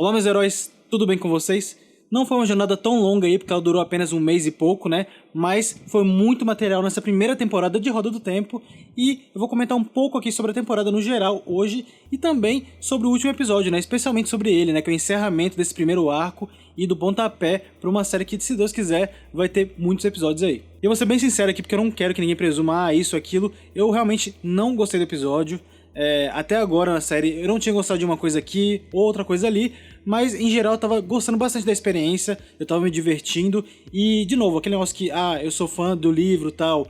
Olá, meus heróis, tudo bem com vocês? Não foi uma jornada tão longa aí, porque ela durou apenas um mês e pouco, né? Mas foi muito material nessa primeira temporada de Roda do Tempo e eu vou comentar um pouco aqui sobre a temporada no geral hoje e também sobre o último episódio, né? Especialmente sobre ele, né? Que é o encerramento desse primeiro arco e do pontapé para uma série que, se Deus quiser, vai ter muitos episódios aí. E eu vou ser bem sincero aqui, porque eu não quero que ninguém presuma, isso, aquilo. Eu realmente não gostei do episódio. Até agora na série eu não tinha gostado de uma coisa aqui, outra coisa ali, mas em geral eu tava gostando bastante da experiência, eu tava me divertindo e, de novo, aquele negócio que, eu sou fã do livro e tal,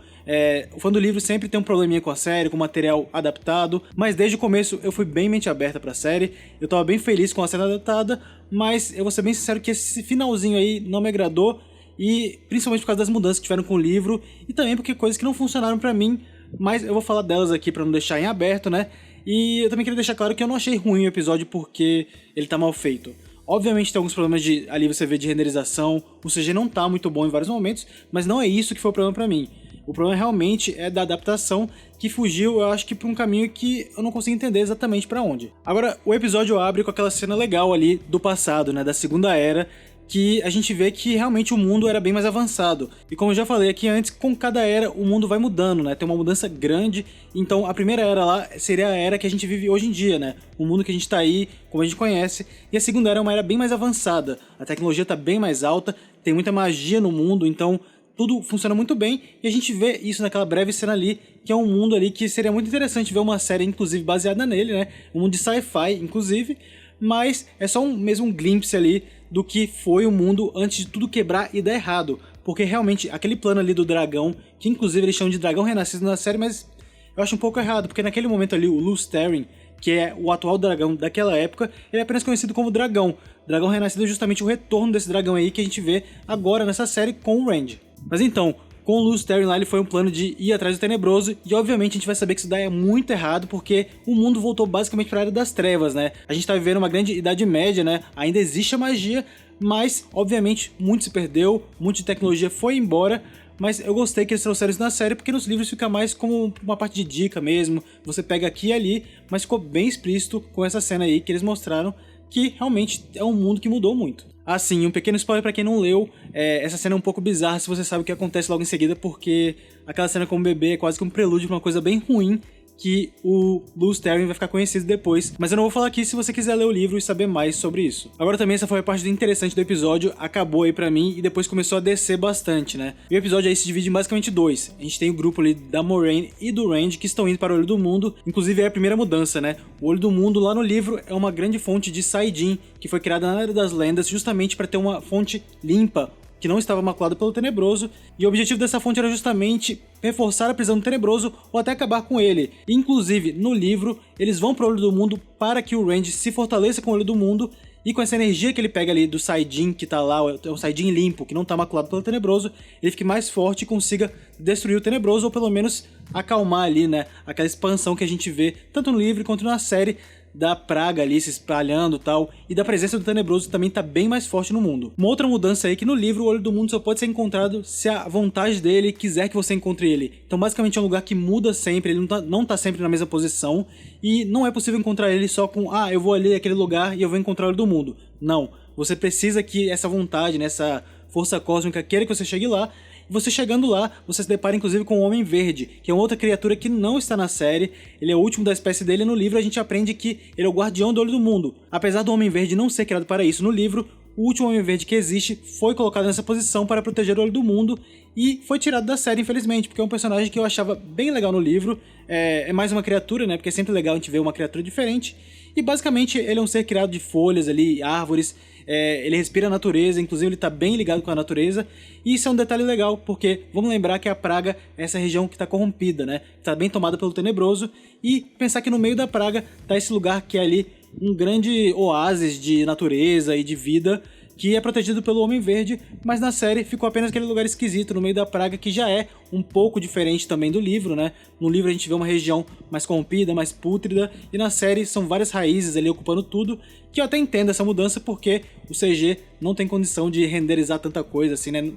o fã do livro sempre tem um probleminha com a série, com o material adaptado, mas desde o começo eu fui bem mente aberta pra série, eu tava bem feliz com a série adaptada, mas eu vou ser bem sincero que esse finalzinho aí não me agradou, e principalmente por causa das mudanças que tiveram com o livro, e também porque coisas que não funcionaram pra mim, mas eu vou falar delas aqui pra não deixar em aberto, né? E eu também queria deixar claro que eu não achei ruim o episódio porque ele tá mal feito. Obviamente tem alguns problemas ali você vê de renderização, o CG não tá muito bom em vários momentos, mas não é isso que foi o problema pra mim. O problema realmente é da adaptação, que fugiu, eu acho que pra um caminho que eu não consigo entender exatamente pra onde. Agora, o episódio abre com aquela cena legal ali do passado, né, da Segunda Era, que a gente vê que realmente o mundo era bem mais avançado. E como eu já falei aqui antes, com cada era o mundo vai mudando, né? Tem uma mudança grande. Então a primeira era lá seria a era que a gente vive hoje em dia, né? O mundo que a gente tá aí, como a gente conhece. E a segunda era é uma era bem mais avançada. A tecnologia tá bem mais alta, tem muita magia no mundo, então tudo funciona muito bem. E a gente vê isso naquela breve cena ali, que é um mundo ali que seria muito interessante ver uma série, inclusive, baseada nele, né? Um mundo de sci-fi, inclusive. Mas é só mesmo um glimpse ali do que foi o mundo antes de tudo quebrar e dar errado. Porque realmente, aquele plano ali do dragão, que inclusive eles chamam de dragão renascido na série, mas eu acho um pouco errado, porque naquele momento ali, o Lusteren, que é o atual dragão daquela época, ele é apenas conhecido como dragão. Dragão renascido é justamente o retorno desse dragão aí que a gente vê agora nessa série com o Rand. Mas então, com o Lusteren lá, ele foi um plano de ir atrás do Tenebroso, e obviamente a gente vai saber que isso daí é muito errado, porque o mundo voltou basicamente para a Era das Trevas, né? A gente tá vivendo uma grande Idade Média, né? Ainda existe a magia, mas obviamente muito se perdeu, muita tecnologia foi embora, mas eu gostei que eles trouxeram isso na série, porque nos livros fica mais como uma parte de dica mesmo, você pega aqui e ali, mas ficou bem explícito com essa cena aí que eles mostraram, que realmente é um mundo que mudou muito. Sim, um pequeno spoiler pra quem não leu, essa cena é um pouco bizarra se você sabe o que acontece logo em seguida, porque aquela cena com o bebê é quase que um prelúdio pra uma coisa bem ruim, que o Lusteren vai ficar conhecido depois, mas eu não vou falar aqui se você quiser ler o livro e saber mais sobre isso. Agora também essa foi a parte interessante do episódio, acabou aí pra mim e depois começou a descer bastante, né? E o episódio aí se divide em basicamente dois. A gente tem o grupo ali da Moiraine e do Rand que estão indo para o Olho do Mundo, inclusive é a primeira mudança, né? O Olho do Mundo lá no livro é uma grande fonte de Saidin, que foi criada na Era das Lendas justamente para ter uma fonte limpa, que não estava maculado pelo Tenebroso, e o objetivo dessa fonte era justamente reforçar a prisão do Tenebroso ou até acabar com ele. Inclusive, no livro, eles vão para o Olho do Mundo para que o Rand se fortaleça com o Olho do Mundo, e com essa energia que ele pega ali do Saidin, que tá lá, é um Saidin limpo, que não tá maculado pelo Tenebroso, ele fique mais forte e consiga destruir o Tenebroso, ou pelo menos acalmar ali, né, aquela expansão que a gente vê, tanto no livro quanto na série, da praga ali se espalhando e tal, e da presença do Tenebroso também tá bem mais forte no mundo. Uma outra mudança aí é que no livro o Olho do Mundo só pode ser encontrado se a vontade dele quiser que você encontre ele. Então basicamente é um lugar que muda sempre, ele não tá sempre na mesma posição, e não é possível encontrar ele só com, eu vou ali naquele lugar e eu vou encontrar o Olho do Mundo. Não, você precisa que essa vontade, né, essa força cósmica queira que você chegue lá. Você chegando lá, você se depara inclusive com o Homem Verde, que é uma outra criatura que não está na série, ele é o último da espécie dele, e no livro a gente aprende que ele é o guardião do Olho do Mundo. Apesar do Homem Verde não ser criado para isso no livro, o último Homem Verde que existe foi colocado nessa posição para proteger o Olho do Mundo e foi tirado da série, infelizmente, porque é um personagem que eu achava bem legal no livro, é mais uma criatura, né, porque é sempre legal a gente ver uma criatura diferente, e basicamente ele é um ser criado de folhas ali, árvores, ele respira a natureza, inclusive ele tá bem ligado com a natureza, e isso é um detalhe legal, porque vamos lembrar que a praga é essa região que tá corrompida, né, tá bem tomada pelo Tenebroso, e pensar que no meio da praga tá esse lugar que é ali um grande oásis de natureza e de vida, que é protegido pelo Homem Verde, mas na série ficou apenas aquele lugar esquisito no meio da praga, que já é um pouco diferente também do livro, né? No livro a gente vê uma região mais corrompida, mais pútrida, e na série são várias raízes ali ocupando tudo, que eu até entendo essa mudança porque o CG não tem condição de renderizar tanta coisa assim, né?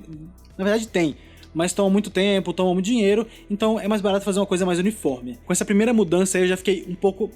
Na verdade tem, mas toma muito tempo, toma muito dinheiro, então é mais barato fazer uma coisa mais uniforme. Com essa primeira mudança aí eu já fiquei um pouco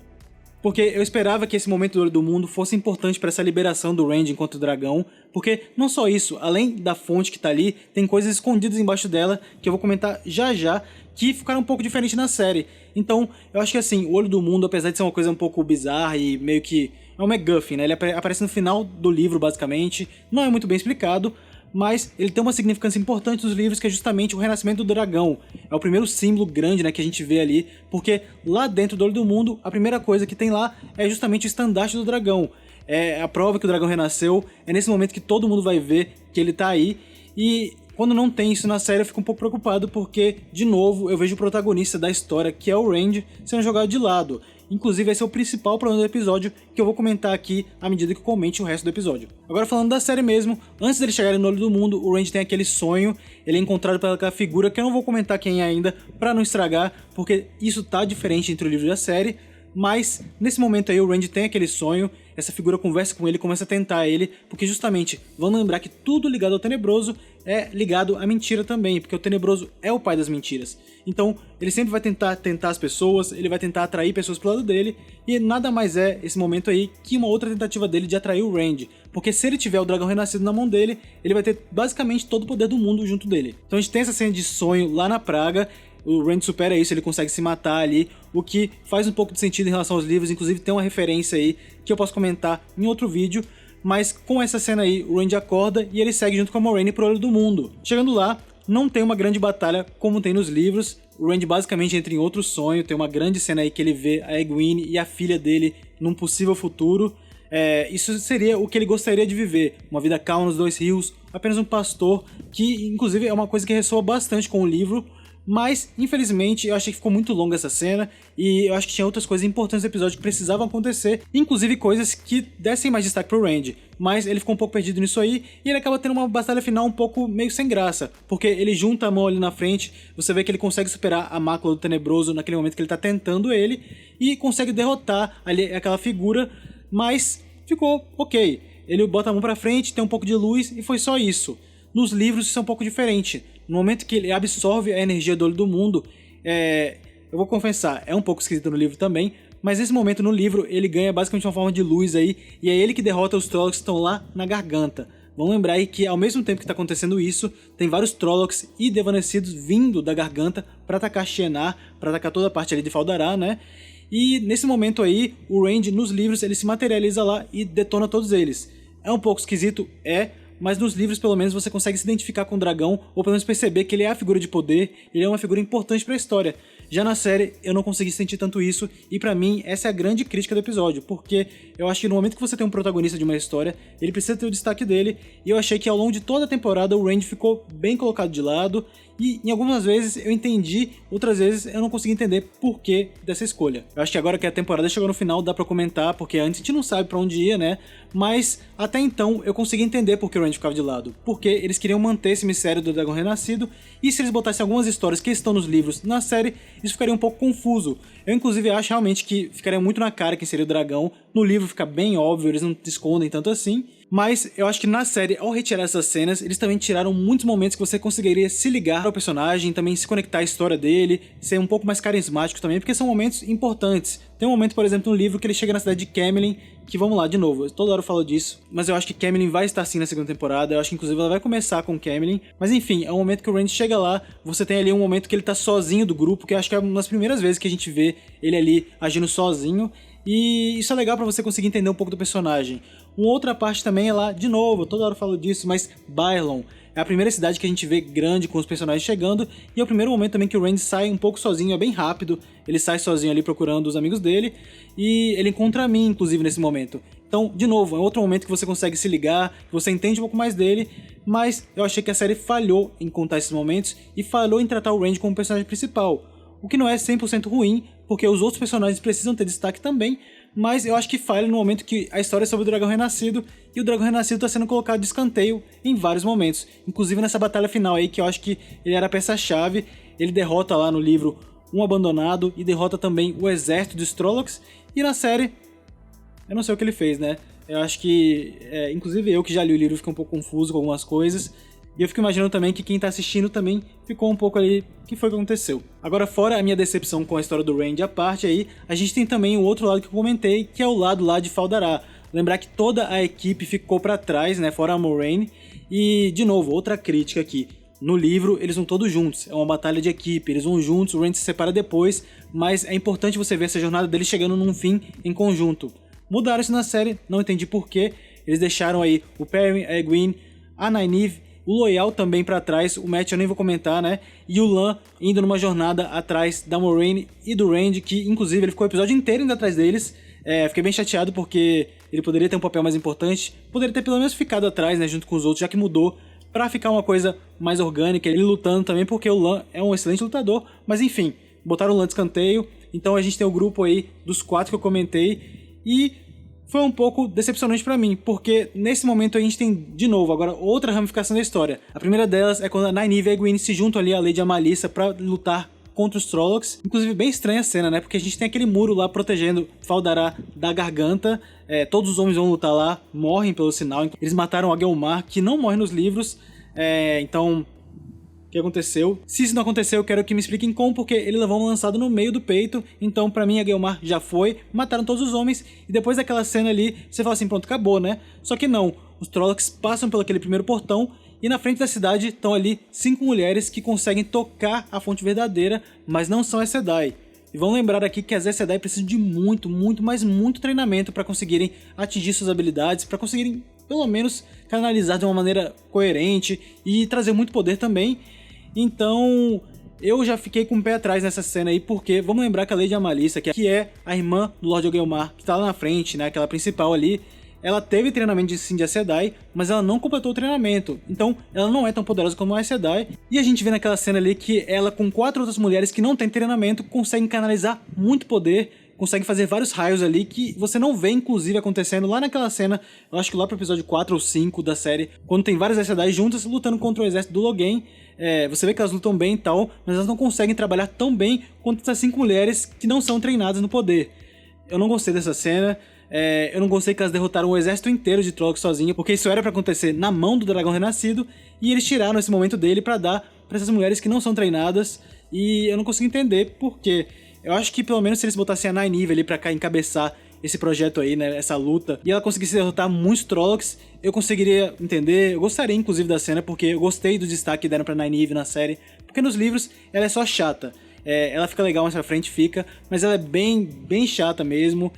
porque eu esperava que esse momento do Olho do Mundo fosse importante para essa liberação do Randy enquanto dragão, porque não só isso, além da fonte que tá ali, tem coisas escondidas embaixo dela, que eu vou comentar já já, que ficaram um pouco diferentes na série. Então, eu acho que assim, o Olho do Mundo, apesar de ser uma coisa um pouco bizarra e meio que é um MacGuffin, né? Ele aparece no final do livro, basicamente, não é muito bem explicado, mas ele tem uma significância importante nos livros, que é justamente o renascimento do dragão. É o primeiro símbolo grande, né, que a gente vê ali, porque lá dentro do Olho do Mundo, a primeira coisa que tem lá é justamente o estandarte do dragão. É a prova que o dragão renasceu, é nesse momento que todo mundo vai ver que ele tá aí, e quando não tem isso na série eu fico um pouco preocupado, porque, de novo, eu vejo o protagonista da história, que é o Randy, sendo jogado de lado. Inclusive, esse é o principal problema do episódio, que eu vou comentar aqui à medida que eu comente o resto do episódio. Agora, falando da série mesmo, antes dele chegar no Olho do Mundo, o Randy tem aquele sonho, ele é encontrado pela figura, que eu não vou comentar quem é ainda, pra não estragar, porque isso tá diferente entre o livro e a série, mas nesse momento aí o Randy tem aquele sonho, essa figura conversa com ele, começa a tentar ele, porque justamente, vamos lembrar que tudo ligado ao Tenebroso é ligado à mentira também, porque o Tenebroso é o pai das mentiras. Então, ele sempre vai tentar as pessoas, ele vai tentar atrair pessoas pro lado dele, e nada mais é esse momento aí que uma outra tentativa dele de atrair o Randy, porque se ele tiver o dragão renascido na mão dele, ele vai ter basicamente todo o poder do mundo junto dele. Então a gente tem essa cena de sonho lá na praga, o Randy supera isso, ele consegue se matar ali, o que faz um pouco de sentido em relação aos livros, inclusive tem uma referência aí que eu posso comentar em outro vídeo, mas com essa cena aí, o Randy acorda e ele segue junto com a Moiraine pro Olho do Mundo. Chegando lá, não tem uma grande batalha como tem nos livros, o Randy basicamente entra em outro sonho, tem uma grande cena aí que ele vê a Egwene e a filha dele num possível futuro. Isso seria o que ele gostaria de viver, uma vida calma nos Dois Rios, apenas um pastor, que inclusive é uma coisa que ressoa bastante com o livro, mas infelizmente eu achei que ficou muito longa essa cena e eu acho que tinha outras coisas importantes no episódio que precisavam acontecer, inclusive coisas que dessem mais destaque pro Randy, mas ele ficou um pouco perdido nisso aí e ele acaba tendo uma batalha final um pouco meio sem graça, porque ele junta a mão ali na frente, você vê que ele consegue superar a mácula do Tenebroso naquele momento que ele tá tentando ele e consegue derrotar ali aquela figura, mas ficou ok. Ele bota a mão pra frente, tem um pouco de luz e foi só isso. Nos livros isso é um pouco diferente. No momento que ele absorve a energia do Olho do Mundo, eu vou confessar, é um pouco esquisito no livro também, mas nesse momento no livro ele ganha basicamente uma forma de luz aí, e é ele que derrota os Trollocs que estão lá na garganta. Vamos lembrar aí que ao mesmo tempo que está acontecendo isso, tem vários Trollocs e Desvanecidos vindo da garganta para atacar Shienar, para atacar toda a parte ali de Faldará, né? E nesse momento aí, o Randy nos livros ele se materializa lá e detona todos eles. É um pouco esquisito, mas nos livros pelo menos você consegue se identificar com o dragão, ou pelo menos perceber que ele é a figura de poder, ele é uma figura importante para a história. Já na série eu não consegui sentir tanto isso, e pra mim essa é a grande crítica do episódio, porque eu acho que no momento que você tem um protagonista de uma história, ele precisa ter o destaque dele, e eu achei que ao longo de toda a temporada o Randy ficou bem colocado de lado, e em algumas vezes eu entendi, outras vezes eu não consegui entender por que dessa escolha. Eu acho que agora que a temporada chegou no final dá pra comentar, porque antes a gente não sabe pra onde ia, né? Mas até então eu consegui entender por que o Randy ficava de lado, porque eles queriam manter esse mistério do dragão renascido, e se eles botassem algumas histórias que estão nos livros na série, isso ficaria um pouco confuso. Eu inclusive acho realmente que ficaria muito na cara quem seria o dragão, no livro fica bem óbvio, eles não escondem tanto assim, mas eu acho que na série, ao retirar essas cenas, eles também tiraram muitos momentos que você conseguiria se ligar ao personagem, também se conectar à história dele, ser um pouco mais carismático também, porque são momentos importantes. Tem um momento, por exemplo, no livro que ele chega na cidade de Camelin, que vamos lá, de novo, toda hora eu falo disso, mas eu acho que Camelin vai estar sim na segunda temporada, eu acho que inclusive ela vai começar com Camelin, mas enfim, é um momento que o Randy chega lá, você tem ali um momento que ele tá sozinho do grupo, que eu acho que é uma das primeiras vezes que a gente vê ele ali agindo sozinho, e isso é legal pra você conseguir entender um pouco do personagem. Uma outra parte também é lá, de novo, toda hora eu falo disso, mas Baerlon é a primeira cidade que a gente vê grande com os personagens chegando, e é o primeiro momento também que o Randy sai um pouco sozinho, é bem rápido, ele sai sozinho ali procurando os amigos dele, e ele encontra a mim, inclusive, nesse momento. Então, de novo, é outro momento que você consegue se ligar, que você entende um pouco mais dele, mas eu achei que a série falhou em contar esses momentos, e falhou em tratar o Randy como personagem principal, o que não é 100% ruim, porque os outros personagens precisam ter destaque também, mas eu acho que falha no momento que a história é sobre o Dragão Renascido, e o Dragão Renascido está sendo colocado de escanteio em vários momentos, inclusive nessa batalha final aí, que eu acho que ele era a peça-chave, ele derrota lá no livro um abandonado, e derrota também o exército dos Trollocs, e na série, eu não sei o que ele fez, né? Eu acho que, inclusive eu que já li o livro, fiquei um pouco confuso com algumas coisas, E eu fico imaginando também que quem tá assistindo também ficou um pouco ali, o que foi que aconteceu. Agora, fora a minha decepção com a história do Randy à parte aí, a gente tem também o outro lado que eu comentei, que é o lado lá de Faldará. Lembrar que toda a equipe ficou pra trás, né, fora a Moiraine. E, de novo, outra crítica aqui. No livro, eles vão todos juntos, é uma batalha de equipe, eles vão juntos, o Randy se separa depois, mas é importante você ver essa jornada deles chegando num fim em conjunto. Mudaram isso na série, não entendi porquê, eles deixaram aí o Perrin, a Egwene, a Nynaeve, o Loial também pra trás, o Matt eu nem vou comentar, né, e o Lan indo numa jornada atrás da Moiraine e do Randy, que inclusive ele ficou o episódio inteiro indo atrás deles. Fiquei bem chateado porque ele poderia ter um papel mais importante, poderia ter pelo menos ficado atrás, né, junto com os outros, já que mudou, pra ficar uma coisa mais orgânica, ele lutando também, porque o Lan é um excelente lutador, mas enfim, botaram o Lan de escanteio, então a gente tem o grupo aí dos 4 que eu comentei, e foi um pouco decepcionante pra mim, porque nesse momento a gente tem, de novo, agora outra ramificação da história. A primeira delas é quando a Nynaeve e a Egwene se juntam ali à Lady Amalissa pra lutar contra os Trollocs. Inclusive, bem estranha a cena, né? Porque a gente tem aquele muro lá protegendo Faldará da garganta. Todos os homens vão lutar lá, morrem pelo sinal. Eles mataram a Gelmar, que não morre nos livros. Então, o que aconteceu? Se isso não aconteceu, eu quero que me expliquem como, porque ele levou um lançado no meio do peito. Então, pra mim, a Gelmar já foi. Mataram todos os homens. E depois daquela cena ali, você fala assim, pronto, acabou, né? Só que não. Os Trollocs passam pelo aquele primeiro portão. E na frente da cidade estão ali 5 mulheres que conseguem tocar a fonte verdadeira, mas não são Aes Sedai. E vamos lembrar aqui que as Aes Sedai precisam de muito, mas muito treinamento para conseguirem atingir suas habilidades, para conseguirem, pelo menos, canalizar de uma maneira coerente e trazer muito poder também. Então, eu já fiquei com o pé atrás nessa cena aí, porque vamos lembrar que a Lady Amalissa, que é a irmã do Lord Ogelmar, que está lá na frente, né, aquela principal ali, ela teve treinamento de Aes Sedai, mas ela não completou o treinamento. Então, ela não é tão poderosa como a Aes Sedai. E a gente vê naquela cena ali que ela, com 4 outras mulheres que não têm treinamento, conseguem canalizar muito poder, conseguem fazer vários raios ali que você não vê, inclusive, acontecendo lá naquela cena, eu acho que lá pro episódio 4 ou 5 da série, quando tem várias Aes Sedai juntas lutando contra o exército do Logain. Você vê que elas lutam bem e tal, mas elas não conseguem trabalhar tão bem quanto essas 5 mulheres que não são treinadas no poder. Eu não gostei dessa cena. Eu não gostei que elas derrotaram o exército inteiro de Trollocs sozinha, porque isso era pra acontecer na mão do dragão renascido, e eles tiraram esse momento dele pra dar pra essas mulheres que não são treinadas, e eu não consigo entender por quê. Eu acho que pelo menos se eles botassem a Nynaeve ali pra cá encabeçar esse projeto aí, né, essa luta, e ela conseguisse derrotar muitos Trollocs, eu conseguiria entender, eu gostaria inclusive da cena, porque eu gostei do destaque que deram pra Nynaeve na série, porque nos livros ela é só chata. Ela fica legal mais pra frente, fica, mas ela é bem chata mesmo.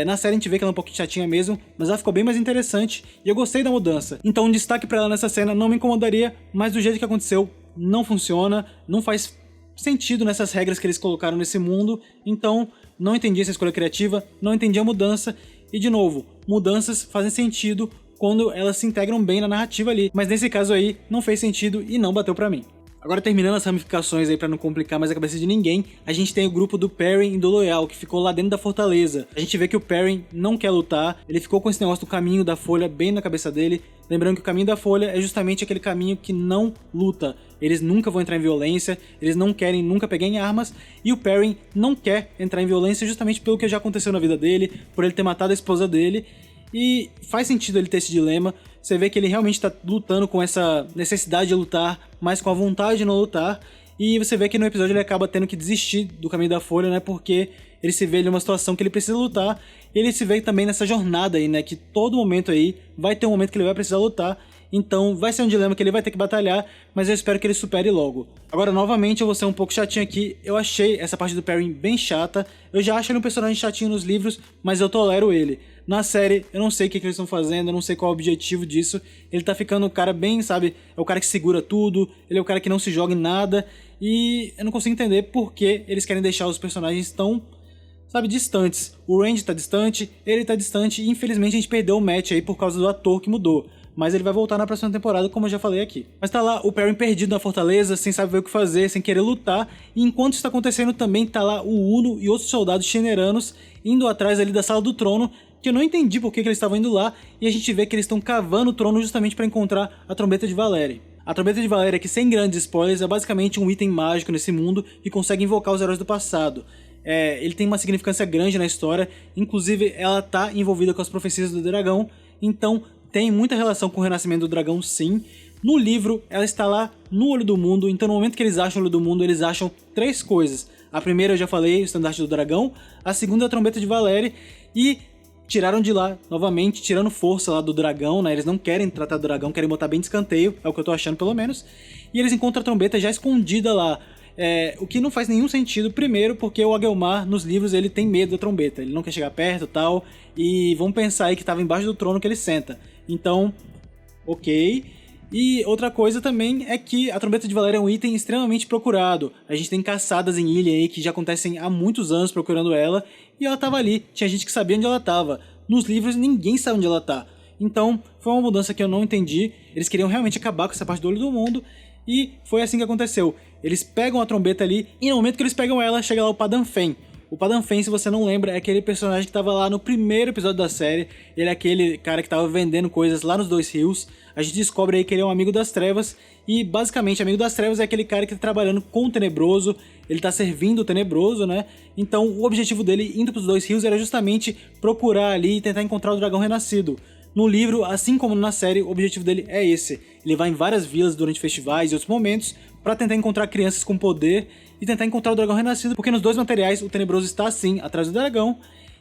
Na série a gente vê que ela é um pouquinho chatinha mesmo, mas ela ficou bem mais interessante e eu gostei da mudança. Então um destaque pra ela nessa cena não me incomodaria, mas do jeito que aconteceu não funciona, não faz sentido nessas regras que eles colocaram nesse mundo, então não entendi essa escolha criativa, não entendi a mudança e de novo, mudanças fazem sentido quando elas se integram bem na narrativa ali, mas nesse caso aí não fez sentido e não bateu pra mim. Agora, terminando as ramificações aí pra não complicar mais a cabeça de ninguém, a gente tem o grupo do Perrin e do Loial, que ficou lá dentro da fortaleza. A gente vê que o Perrin não quer lutar, ele ficou com esse negócio do caminho da folha bem na cabeça dele. Lembrando que o caminho da folha é justamente aquele caminho que não luta. Eles nunca vão entrar em violência, eles não querem nunca pegar em armas, e o Perrin não quer entrar em violência justamente pelo que já aconteceu na vida dele, por ele ter matado a esposa dele. E faz sentido ele ter esse dilema. Você vê que ele realmente está lutando com essa necessidade de lutar, mas com a vontade de não lutar. E você vê que no episódio ele acaba tendo que desistir do caminho da folha, né? Porque ele se vê em uma situação que ele precisa lutar. E ele se vê também nessa jornada aí, né? Que todo momento aí vai ter um momento que ele vai precisar lutar. Então vai ser um dilema que ele vai ter que batalhar, mas eu espero que ele supere logo. Agora, novamente, eu vou ser um pouco chatinho aqui. Eu achei essa parte do Perrin bem chata. Eu já acho ele um personagem chatinho nos livros, mas eu tolero ele. Na série, eu não sei o que eles estão fazendo, eu não sei qual é o objetivo disso. Ele tá ficando um cara bem, sabe? É o cara que segura tudo, ele é o cara que não se joga em nada. E eu não consigo entender por que eles querem deixar os personagens tão, sabe, distantes. O Randy tá distante, ele tá distante e infelizmente a gente perdeu o match aí por causa do ator que mudou. Mas ele vai voltar na próxima temporada, como eu já falei aqui. Mas tá lá o Perrin perdido na fortaleza, sem saber o que fazer, sem querer lutar. E enquanto isso tá acontecendo também tá lá o Uno e outros soldados xeneranos indo atrás ali da Sala do Trono, que eu não entendi por que eles estavam indo lá, e a gente vê que eles estão cavando o trono justamente para encontrar a Trombeta de Valeri. A Trombeta de Valeri, que sem grandes spoilers, é basicamente um item mágico nesse mundo que consegue invocar os heróis do passado. Ele tem uma significância grande na história, inclusive ela tá envolvida com as profecias do dragão, então tem muita relação com o renascimento do dragão sim, No livro, ela está lá no Olho do Mundo, então no momento que eles acham o Olho do Mundo, eles acham 3 coisas. A primeira eu já falei, o estandarte do dragão, a segunda é a trombeta de Valeri, e tiraram de lá, novamente, tirando força lá do dragão, né? Eles não querem tratar do dragão, querem botar bem de escanteio, é o que eu tô achando pelo menos. E eles encontram a trombeta já escondida lá. O que não faz nenhum sentido, primeiro porque o Agelmar, nos livros, ele tem medo da trombeta, ele não quer chegar perto e tal, e vamos pensar aí que estava embaixo do trono que ele senta. Então, ok. E outra coisa também é que a trombeta de Valeri é um item extremamente procurado. A gente tem caçadas em ilha aí que já acontecem há muitos anos procurando ela, e ela tava ali, tinha gente que sabia onde ela tava. Nos livros ninguém sabe onde ela tá. Então, foi uma mudança que eu não entendi. Eles queriam realmente acabar com essa parte do Olho do Mundo, e foi assim que aconteceu. Eles pegam a trombeta ali, e no momento que eles pegam ela, chega lá o Padan Fain. O Padan Fain, se você não lembra, é aquele personagem que estava lá no primeiro episódio da série. Ele é aquele cara que estava vendendo coisas lá nos Dois Rios. A gente descobre aí que ele é um amigo das trevas. E basicamente, amigo das trevas é aquele cara que está trabalhando com o Tenebroso. Ele está servindo o Tenebroso, né? Então o objetivo dele indo para os Dois Rios era justamente procurar ali e tentar encontrar o dragão renascido. No livro, assim como na série, o objetivo dele é esse. Ele vai em várias vilas durante festivais e outros momentos para tentar encontrar crianças com poder e tentar encontrar o dragão renascido, porque nos 2 materiais o Tenebroso está assim, atrás do dragão,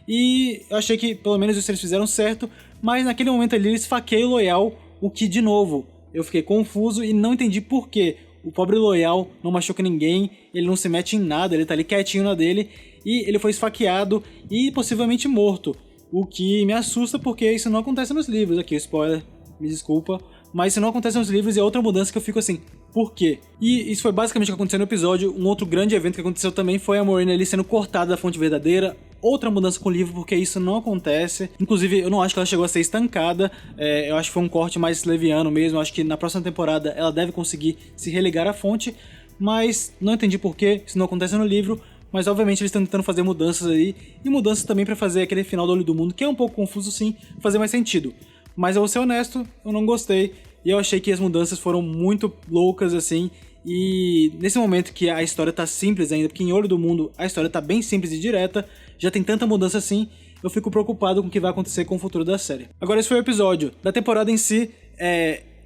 e eu achei que pelo menos isso eles fizeram certo, mas naquele momento ali eles esfaqueiam o Loial, o que de novo, eu fiquei confuso e não entendi por quê. O pobre Loial não machuca ninguém, ele não se mete em nada, ele tá ali quietinho na dele, e ele foi esfaqueado e possivelmente morto, o que me assusta porque isso não acontece nos livros. Aqui, spoiler, me desculpa, mas isso não acontece nos livros e é outra mudança que eu fico assim, por quê? E isso foi basicamente o que aconteceu no episódio. Um outro grande evento que aconteceu também foi a Moiraine ali sendo cortada da fonte verdadeira. Outra mudança com o livro, porque isso não acontece. Inclusive, eu não acho que ela chegou a ser estancada. Eu acho que foi um corte mais leviano mesmo. Eu acho que na próxima temporada ela deve conseguir se religar à fonte. Mas não entendi por que isso não acontece no livro. Mas obviamente eles estão tentando fazer mudanças aí. E mudanças também pra fazer aquele final do Olho do Mundo, que é um pouco confuso sim, fazer mais sentido. Mas eu vou ser honesto, eu não gostei. E eu achei que as mudanças foram muito loucas, assim. E nesse momento que a história tá simples ainda, porque em Olho do Mundo a história tá bem simples e direta, já tem tanta mudança assim, eu fico preocupado com o que vai acontecer com o futuro da série. Agora esse foi o episódio. Da temporada em si,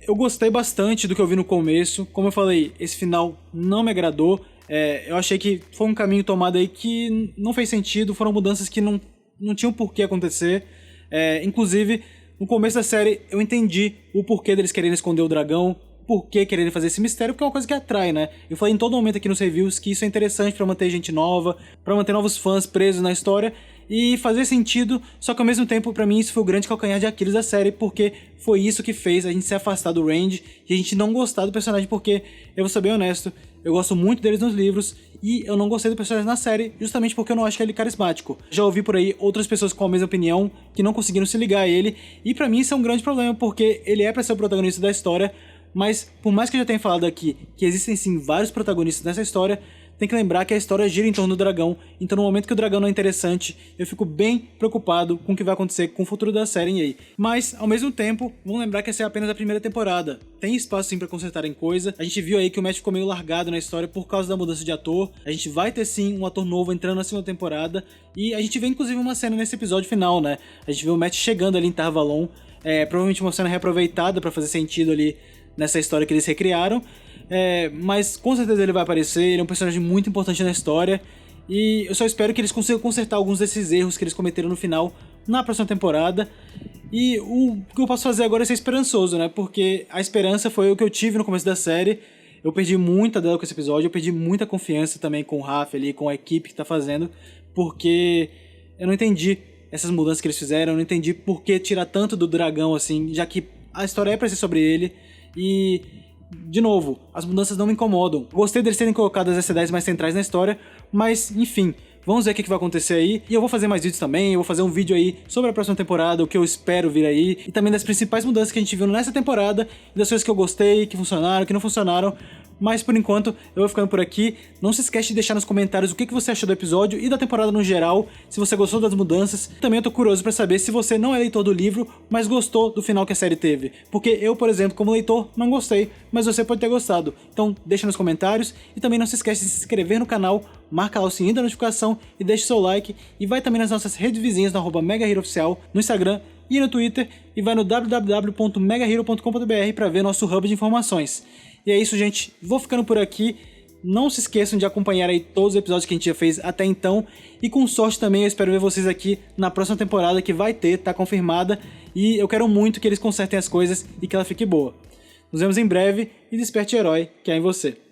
eu gostei bastante do que eu vi no começo. Como eu falei, esse final não me agradou. Eu achei que foi um caminho tomado aí que não fez sentido, foram mudanças que não tinham por que acontecer. Inclusive, no começo da série eu entendi o porquê deles quererem esconder o dragão, por que quererem fazer esse mistério, porque é uma coisa que atrai, né? Eu falei em todo momento aqui nos reviews que isso é interessante pra manter gente nova, pra manter novos fãs presos na história e fazer sentido, só que ao mesmo tempo pra mim isso foi o grande calcanhar de Aquiles da série, porque foi isso que fez a gente se afastar do Randy e a gente não gostar do personagem, porque, eu vou ser bem honesto, eu gosto muito deles nos livros e eu não gostei do personagem na série justamente porque eu não acho que ele é carismático. Já ouvi por aí outras pessoas com a mesma opinião que não conseguiram se ligar a ele, e pra mim isso é um grande problema, porque ele é pra ser o protagonista da história, mas por mais que eu já tenha falado aqui que existem sim vários protagonistas nessa história, tem que lembrar que a história gira em torno do dragão, então no momento que o dragão não é interessante, eu fico bem preocupado com o que vai acontecer com o futuro da série aí. Mas, ao mesmo tempo, vamos lembrar que essa é apenas a primeira temporada. Tem espaço sim pra consertarem coisa. A gente viu aí que o Matt ficou meio largado na história por causa da mudança de ator. A gente vai ter sim um ator novo entrando na segunda temporada, e a gente vê inclusive uma cena nesse episódio final, né? A gente vê o Matt chegando ali em Tar Valon, provavelmente uma cena reaproveitada pra fazer sentido ali nessa história que eles recriaram. Mas com certeza ele vai aparecer, ele é um personagem muito importante na história, e eu só espero que eles consigam consertar alguns desses erros que eles cometeram no final na próxima temporada. E o que eu posso fazer agora é ser esperançoso, né? Porque a esperança foi o que eu tive no começo da série. Eu perdi muita dela com esse episódio, eu perdi muita confiança também com o Raf ali, com a equipe que tá fazendo, porque eu não entendi essas mudanças que eles fizeram, eu não entendi por que tirar tanto do dragão assim, já que a história é pra ser sobre ele. E de novo, as mudanças não me incomodam. Gostei deles terem colocado as ideias mais centrais na história, mas enfim, vamos ver o que vai acontecer aí. E eu vou fazer mais vídeos também, eu vou fazer um vídeo aí sobre a próxima temporada, o que eu espero vir aí, e também das principais mudanças que a gente viu nessa temporada, e das coisas que eu gostei, que funcionaram, que não funcionaram. Mas por enquanto eu vou ficando por aqui. Não se esquece de deixar nos comentários o que você achou do episódio e da temporada no geral, se você gostou das mudanças. Também eu tô curioso pra saber se você não é leitor do livro, mas gostou do final que a série teve. Porque eu, por exemplo, como leitor, não gostei, mas você pode ter gostado. Então deixa nos comentários, e também não se esquece de se inscrever no canal, marca lá o sininho da notificação e deixa seu like. E vai também nas nossas redes vizinhas no @MegaHeroOficial, no Instagram e no Twitter, e vai no www.megahero.com.br para ver nosso hub de informações. E é isso, gente. Vou ficando por aqui. Não se esqueçam de acompanhar aí todos os episódios que a gente já fez até então. E com sorte também eu espero ver vocês aqui na próxima temporada que vai ter, tá confirmada. E eu quero muito que eles consertem as coisas e que ela fique boa. Nos vemos em breve e desperte o herói que há em você.